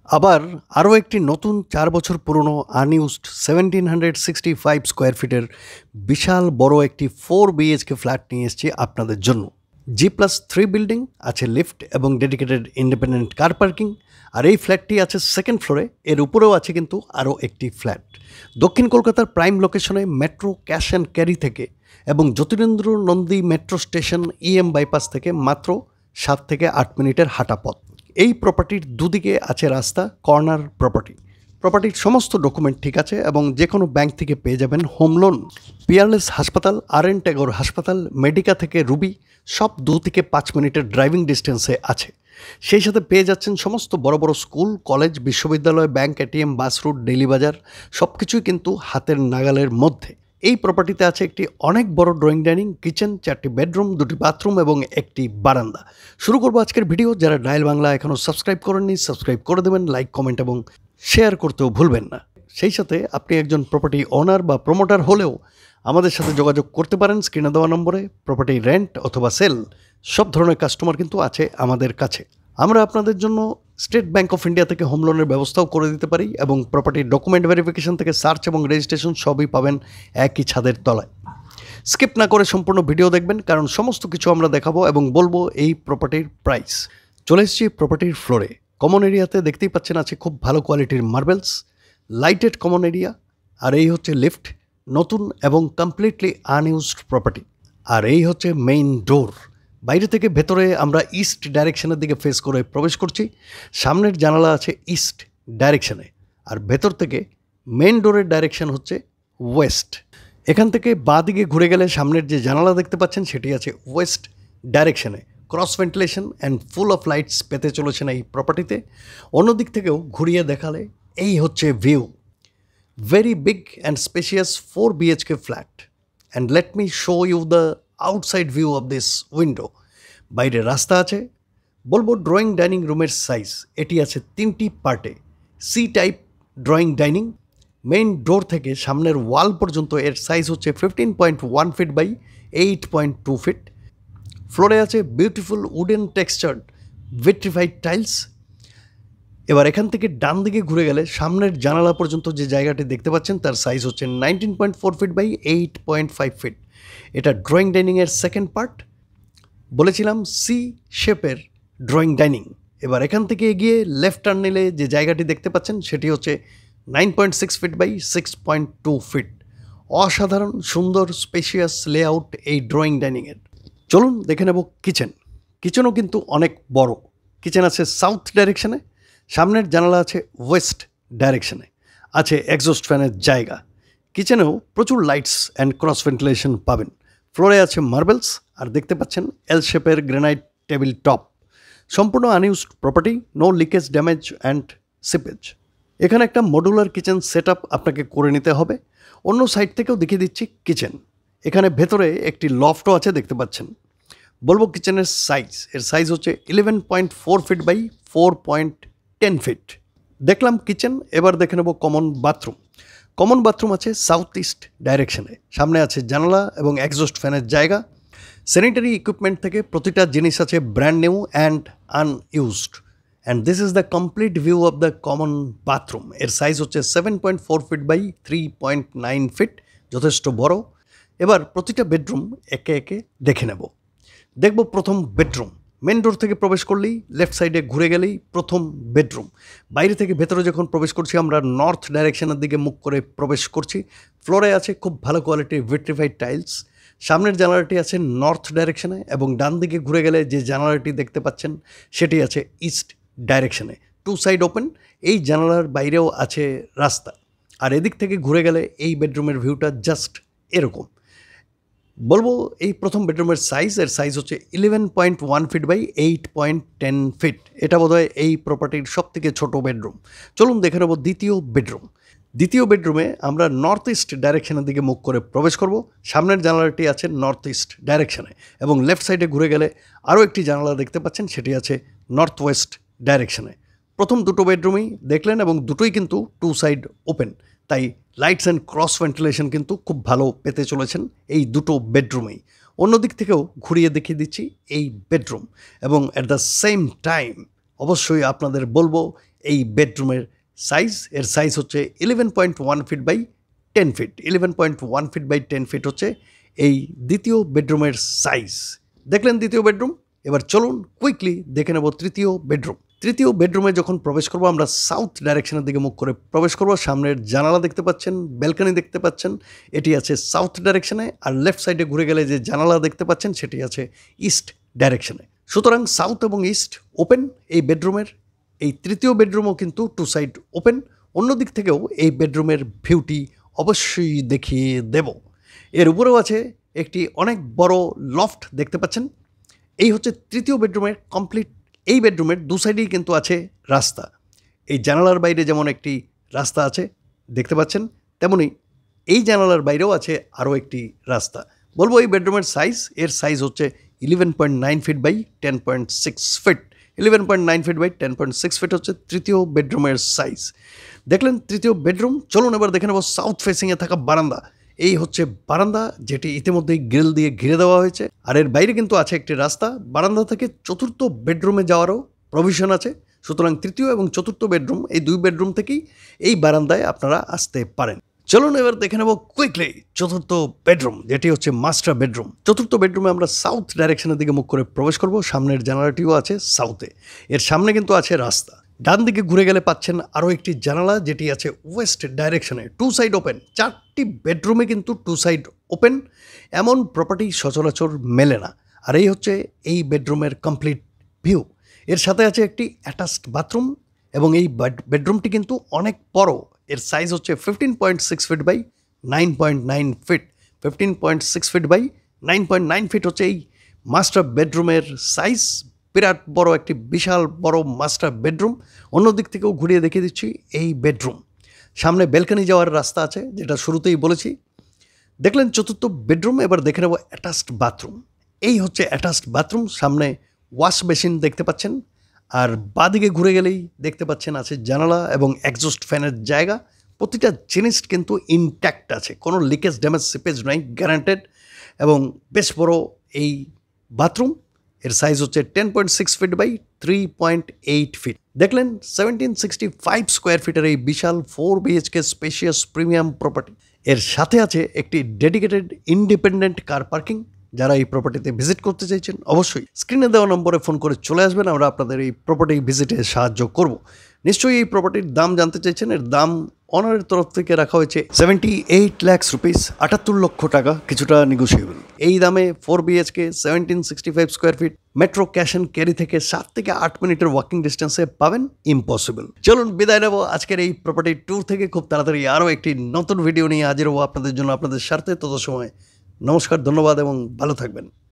আবার আরও একটি নতুন ৪ বছর পুরনো আনইউজড 1765 স্কোয়ার ফিটের বিশাল বড় একটি 4 বিএইচকে ফ্ল্যাট নিয়ে এসেছি আপনাদের জন্য। G+3 বিল্ডিং, আছে লিফট এবং ডেডিকেটেড ইন্ডিপেন্ডেন্ট কার পার্কিং। আর এই ফ্ল্যাটটি আছে সেকেন্ড ফ্লোরে, এর উপরেও আছে কিন্তু আরও একটি ফ্ল্যাট। দক্ষিণ কলকাতার প্রাইম লোকেশনে মেট্রো ক্যাশ অ্যান্ড ক্যারি থেকে এবং Jyotirindra Nandi metro station EM bypass থেকে মাত্র 7 থেকে 8 মিনিটের হাঁটা পথ। এই প্রপার্টির দুদিকে আছে রাস্তা, কর্নার প্রপার্টির সমস্ত ডকুমেন্ট ঠিক আছে এবং যে কোনো ব্যাংক থেকে পেয়ে যাবেন হোম লোন। পিয়ারলেস হাসপাতাল, RN ট্যাগর হাসপাতাল, মেডিকা থেকে রুবি সব 2 থেকে 5 মিনিটের ড্রাইভিং ডিস্টেন্সে আছে। সেই সাথে পেয়ে যাচ্ছেন সমস্ত বড় বড় স্কুল, কলেজ, বিশ্ববিদ্যালয়, bank, ATM, bus route, daily বাজার সবকিছুই কিন্তু হাতের নাগালের মধ্যে। এই প্রপার্টিতে আছে একটি অনেক বড় ড্রয়িং ডাইনিং, কিচেন, 4টি বেডরুম, 2টি বাথরুম এবং একটি বারান্দা। শুরু করবো আজকের ভিডিও। যারা ডায়াল বাংলা এখনও সাবস্ক্রাইব করেননি, সাবস্ক্রাইব করে দেবেন, লাইক, কমেন্ট এবং শেয়ার করতেও ভুলবেন না। সেই সাথে আপনি একজন প্রপার্টি ওনার বা প্রমোটার হলেও আমাদের সাথে যোগাযোগ করতে পারেন স্ক্রিনে দেওয়া নম্বরে। প্রপার্টি রেন্ট অথবা সেল সব ধরনের কাস্টমার কিন্তু আছে আমাদের কাছে। আমরা আপনাদের জন্য স্টেট ব্যাংক অফ ইন্ডিয়া থেকে হোম লোনের ব্যবস্থাও করে দিতে পারি এবং প্রপার্টির ডকুমেন্ট ভেরিফিকেশন থেকে সার্চ এবং রেজিস্ট্রেশন সবই পাবেন একই ছাদের তলায়। স্কিপ না করে সম্পূর্ণ ভিডিও দেখবেন, কারণ সমস্ত কিছু আমরা দেখাবো এবং বলবো এই প্রপার্টির প্রাইস। চলে এসেছি প্রপার্টির ফ্লোরে। কমন এরিয়াতে দেখতেই পাচ্ছেন আছে খুব ভালো কোয়ালিটির মার্বেলস, লাইটেড কমন এরিয়া। আর এই হচ্ছে লিফট, নতুন এবং কমপ্লিটলি আনইউজড প্রপার্টি। আর এই হচ্ছে মেইন ডোর। বাইরে থেকে ভেতরে আমরা ইস্ট ডাইরেকশনের দিকে ফেস করে প্রবেশ করছি। সামনের জানালা আছে ইস্ট ডাইরেকশনে, আর ভেতর থেকে মেইন ডোরের ডাইরেকশন হচ্ছে ওয়েস্ট। এখান থেকে বাঁ দিকে ঘুরে গেলে সামনের যে জানালা দেখতে পাচ্ছেন সেটি আছে ওয়েস্ট ডাইরেকশনে। Cross ventilation and full of lights পেতে চলেছেন এই প্রপার্টিতে। অন্যদিক থেকেও ঘুরিয়ে দেখালে এই হচ্ছে view. Very big and spacious 4 BHK flat. And let me show you the outside view of this window. বাইরে রাস্তা আছে। বলবো ড্রয়িং ডাইনিং রুমের সাইজ এটি আছে 3টি পার্টে। C type drawing dining. Main door থেকে সামনের ওয়াল পর্যন্ত এর সাইজ হচ্ছে 15.1 ফিট বাই 8.2 ফিট। ফ্লোরে আছে beautiful wooden textured vitrified tiles. এবার এখান থেকে ডান দিকে ঘুরে গেলে সামনের জানালা পর্যন্ত যে জায়গাটি দেখতে পাচ্ছেন তার সাইজ হচ্ছে 19.4 ফিট বাই 8.5 ফিট। এটা ড্রয়িং ডাইনিংয়ের সেকেন্ড পার্ট। বলেছিলাম সি শেপের ড্রয়িং ডাইনিং। এবার এখান থেকে এগিয়ে লেফট টার্ন নিলে যে জায়গাটি দেখতে পাচ্ছেন সেটি হচ্ছে 9.6 ফিট বাই 6.2 ফিট। অসাধারণ সুন্দর স্পেশিয়াস লেআউট এই ড্রয়িং ডাইনিংয়ের। চলুন দেখে নেব কিচেন। কিচেনও কিন্তু অনেক বড়। কিচেন আছে সাউথ ডাইরেকশনে, সামনের জানালা আছে ওয়েস্ট ডাইরেকশনে, আছে এক্সস্ট ফ্যানের জায়গা। কিচেনেও প্রচুর লাইটস অ্যান্ড ক্রস ভেন্টিলেশন পাবেন। ফ্লোরে আছে মার্বেলস, আর দেখতে পাচ্ছেন এল শেপের গ্রেনাইট টেবিল টপ। সম্পূর্ণ unused property, no leakage, damage and seepage. এখানে একটা মডুলার কিচেন সেট আপ আপনাকে করে নিতে হবে। অন্য সাইড থেকেও দেখিয়ে দিচ্ছি কিচেন। এখানে ভেতরে একটি লফটও আছে দেখতে পাচ্ছেন। বলবো কিচেনের সাইজ, এর সাইজ হচ্ছে 11.4 ফিট বাই 4.10 ফিট। দেখলাম কিচেন, এবার দেখে নেব কমন বাথরুম। কমন বাথরুম আছে সাউথ ইস্ট ডাইরেকশনে, সামনে আছে জানালা এবং এক্সস্ট ফ্যানের জায়গা। স্যানিটারি ইকুইপমেন্ট থেকে প্রতিটা জিনিস আছে brand new and unused. And this is the complete view of the common bathroom. এর সাইজ হচ্ছে 7.4 ফিট বাই 3.9 ফিট, যথেষ্ট বড়। এবার প্রতিটা বেডরুম একে একে দেখে নেব। দেখব প্রথম বেডরুম। মেন ডোর থেকে প্রবেশ করলেই লেফট সাইডে ঘুরে গেলেই প্রথম বেডরুম। বাইরে থেকে ভেতরে যখন প্রবেশ করছি আমরা নর্থ ডাইরেকশনের দিকে মুখ করে প্রবেশ করছি। ফ্লোরে আছে খুব ভালো কোয়ালিটির ভিট্রিফাইড টাইলস। সামনের জানালাটি আছে নর্থ ডাইরেকশনে এবং ডান দিকে ঘুরে গেলে যে জানালাটি দেখতে পাচ্ছেন সেটি আছে ইস্ট ডাইরেকশনে। 2 সাইড ওপেন। এই জানালার বাইরেও আছে রাস্তা। আর এদিক থেকে ঘুরে গেলে এই বেডরুমের ভিউটা জাস্ট এরকম। বলবো এই প্রথম বেডরুমের সাইজ, এর সাইজ হচ্ছে 11.1 ফিট বাই 8.10 ফিট। এটা বোধহয় এই প্রপার্টির সব থেকে ছোটো বেডরুম। চলুন দেখে নেব দ্বিতীয় বেডরুম। দ্বিতীয় বেডরুমে আমরা নর্থ ইস্ট ডাইরেকশনের দিকে মুখ করে প্রবেশ করব। সামনের জানালাটি আছে নর্থ ইস্ট ডাইরেকশনে এবং লেফট সাইডে ঘুরে গেলে আরও একটি জানালা দেখতে পাচ্ছেন, সেটি আছে নর্থ ওয়েস্ট ডাইরেকশনে। প্রথম দুটো বেডরুমেই দেখলেন এবং দুটোই কিন্তু 2 সাইড ওপেন, তাই লাইটস অ্যান্ড ক্রস ভেন্টিলেশন কিন্তু খুব ভালো পেতে চলেছেন এই দুটো বেডরুমেই। অন্য দিক থেকেও ঘুরিয়ে দেখিয়ে দিচ্ছি এই বেডরুম এবং অ্যাট দ্য সেম টাইম অবশ্যই আপনাদের বলবো এই বেডরুমের সাইজ। এর সাইজ হচ্ছে 11.1 feet by 10 feet. 11.1 feet by 10 feet হচ্ছে এই দ্বিতীয় বেডরুমের সাইজ। দেখলেন দ্বিতীয় বেডরুম। এবার চলুন কুইকলি দেখে নেব তৃতীয় বেডরুম। তৃতীয় বেডরুমে যখন প্রবেশ করব আমরা সাউথ ডাইরেকশনের দিকে মুখ করে প্রবেশ করব। সামনের জানালা দেখতে পাচ্ছেন, ব্যালকনি দেখতে পাচ্ছেন, এটি আছে সাউথ ডাইরেকশনে। আর লেফট সাইডে ঘুরে গেলে যে জানালা দেখতে পাচ্ছেন সেটি আছে ইস্ট ডাইরেকশনে। সুতরাং সাউথ এবং ইস্ট ওপেন এই বেডরুমের। এই তৃতীয় বেডরুমও কিন্তু টু সাইড ওপেন। অন্য দিক থেকেও এই বেডরুমের ভিউটি অবশ্যই দেখিয়ে দেব। এর উপরেও আছে একটি অনেক বড় লফট দেখতে পাচ্ছেন। এই হচ্ছে তৃতীয় বেডরুমের কমপ্লিট। এই বেডরুমের দু সাইডেই কিন্তু আছে রাস্তা। এই জানালার বাইরে যেমন একটি রাস্তা আছে দেখতে পাচ্ছেন, তেমনি এই জানালার বাইরেও আছে আরও একটি রাস্তা। বলবো এই বেডরুমের সাইজ, এর সাইজ হচ্ছে 11.9 feet by 10.6 feet. 11.9 feet by 10.6 feet হচ্ছে তৃতীয় বেডরুমের সাইজ। দেখলেন তৃতীয় বেডরুম। চলুন এবার দেখে নেব সাউথ ফেসিংয়ে থাকা বারান্দা। এই হচ্ছে বারান্দা, যেটি ইতিমধ্যেই গ্রিল দিয়ে ঘিরে দেওয়া হয়েছে। আর এর বাইরে কিন্তু আছে একটি রাস্তা। বারান্দা থেকে চতুর্থ বেডরুমে যাওয়ারও প্রভিশন আছে। সুতরাং তৃতীয় এবং চতুর্থ বেডরুম, এই দুই বেডরুম থেকেই এই বারান্দায় আপনারা আসতে পারেন। চলুন এবার দেখে নেব কুইকলি চতুর্থ বেডরুম, যেটি হচ্ছে মাস্টার বেডরুম। চতুর্থ বেডরুমে আমরা সাউথ ডাইরেকশনের দিকে মুখ করে প্রবেশ করব। সামনের জানালাটিও আছে সাউথে। এর সামনে কিন্তু আছে রাস্তা। ডান দিকে ঘুরে গেলে পাচ্ছেন আরও একটি জানালা, যেটি আছে ওয়েস্ট ডাইরেকশনে। Two side open. 4টি বেডরুমে কিন্তু টু সাইড ওপেন। এমন প্রপার্টি সচরাচর মেলে না। আর এই হচ্ছে এই বেডরুমের কমপ্লিট ভিউ। এর সাথে আছে একটি অ্যাটাচড বাথরুম এবং এই বেডরুমটি কিন্তু অনেক বড়। এর সাইজ হচ্ছে 15.6 feet by 9.9 feet. 15.6 feet by 9.9 feet হচ্ছে এই মাস্টার বেডরুমের সাইজ। বিরাট বড় একটি বিশাল বড় মাস্টার বেডরুম। অন্য দিক থেকেও ঘুরিয়ে দেখিয়ে দিচ্ছি এই বেডরুম। সামনে ব্যালকনি যাওয়ার রাস্তা আছে, যেটা শুরুতেই বলেছি। দেখলেন চতুর্থ বেডরুম। এবার দেখে নেব অ্যাটাচড বাথরুম। এই হচ্ছে অ্যাটাচড বাথরুম। সামনে ওয়াশ বেসিন দেখতে পাচ্ছেন। আর বাঁদিকে ঘুরে গেলেই দেখতে পাচ্ছেন আছে জানালা এবং এক্সস্ট ফ্যানের জায়গা। প্রতিটা জিনিস কিন্তু ইনট্যাক্ট আছে, কোনো লিকেজ ড্যামেজ সিপেজ নাই, গ্যারান্টেড। এবং বেশ বড় এই বাথরুম। এর সাইজ হচ্ছে 10.6 ফিট বাই 3.8 ফিট। দেখলেন 1765 স্কোয়ার ফিটের এই বিশাল 4 BHK স্পেশিয়াস প্রিমিয়াম প্রপার্টি। এর সাথে আছে একটি ডেডিকেটেড ইন্ডিপেন্ডেন্ট কার পার্কিং। যারা এই প্রপার্টিতে ভিজিট করতে চাইছেন অবশ্যই স্ক্রিনে দেওয়া নম্বরে ফোন করে চলে আসবেন। আমরা আপনাদের এই প্রপার্টি ভিজিটে সাহায্য করব। নিশ্চয়ই এই প্রপার্টির দাম জানতে চাইছেন। এর দাম অনারের তরফ থেকে রাখা হয়েছে 78 লাখ রুপিস, 78 লক্ষ টাকা, কিছুটা নেগোসিয়েবল। এই দামে 4 BHK 1765 square feet metro cash and ক্যারি থেকে 7 থেকে 8 মিনিটের ওয়াকিং ডিস্টেন্সে পাবেন। ইম্পসিবল। চলুন বিদায় নেব আজকের এই প্রপার্টি ট্যুর থেকে। খুব তাড়াতাড়ি আরও একটি নতুন ভিডিও নিয়ে হাজির হবো আপনাদের জন্য, আপনাদের স্বার্থে। তত সময় নমস্কার, ধন্যবাদ এবং ভালো থাকবেন।